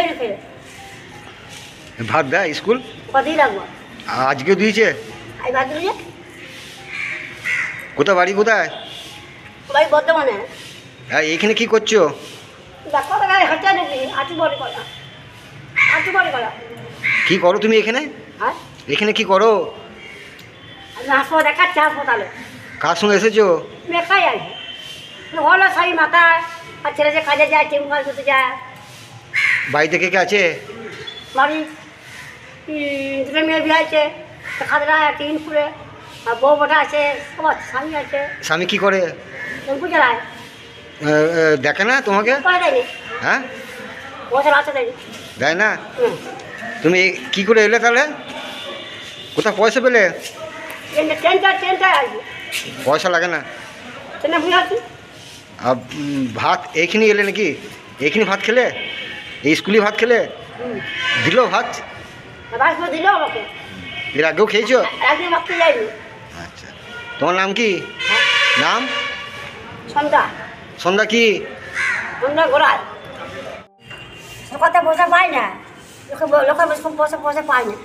যাইনি খেয়ে। ভাত দেয় স্কুল? কতই লাগবো? আজকেও দিয়েছে? এই ভাত দিয়েছে। কোথায় বাড়ি কোথায়? ভাই বর্ধমানে। হ্যাঁ, এইখানে কি করছো? দেখো তো গায়ে হাঁটা দেখি আটু বড় করা, আটু বড় করা। কি করো তুমি এখানে? হ্যাঁ, এখানে কি করো? আমি হাসপাতাল দেখাচ্ছি হাসপাতালে। কার সঙ্গে এসেছো? আমি একাই আছি। হলো শাড়ি মাথায়, আর ছেলে যে কাজে যায় টিম কাজ করতে যায়। বাড়িতে কে কে আছে? বাড়ি দুটো মেয়ে বিয়ে আছে, খাদরা আছে ইনপুরে, আর বউ বোটা আছে, সবার স্বামী আছে। স্বামী কি করে? টেম্পু চালায়। দেখে না তোমাকে? পয়সা দেয়নি, হ্যাঁ, পয়সা বাচ্চা দেয়নি। দেয় না? হুম, তুমি কি করে এলে তাহলে? কোথায় পয়সা পেলে? ট্রেনটায় আসবি, পয়সা লাগে না। ট্রেনে বুঝে আছি। আর ভাত এইখানে এলে নাকি? এইখানে ভাত খেলে? এই স্কুলে ভাত খেলে? দিল ভাত? বাস করে দিল আমাকে। এর আগেও খেয়েছো? একদিন মারতে যাইনি। আচ্ছা, তোমার নাম কি? নাম? সন্ধ্যা, সন্ধ্যা কি? সন্ধ্যা ঘোরায়। সকালে পয়সা পাই না, লোকে পয়সা পায় না।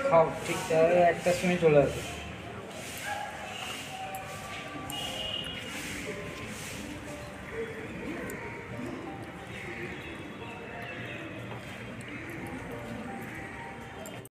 খাও, ঠিক একটার সময় চলে আসবে।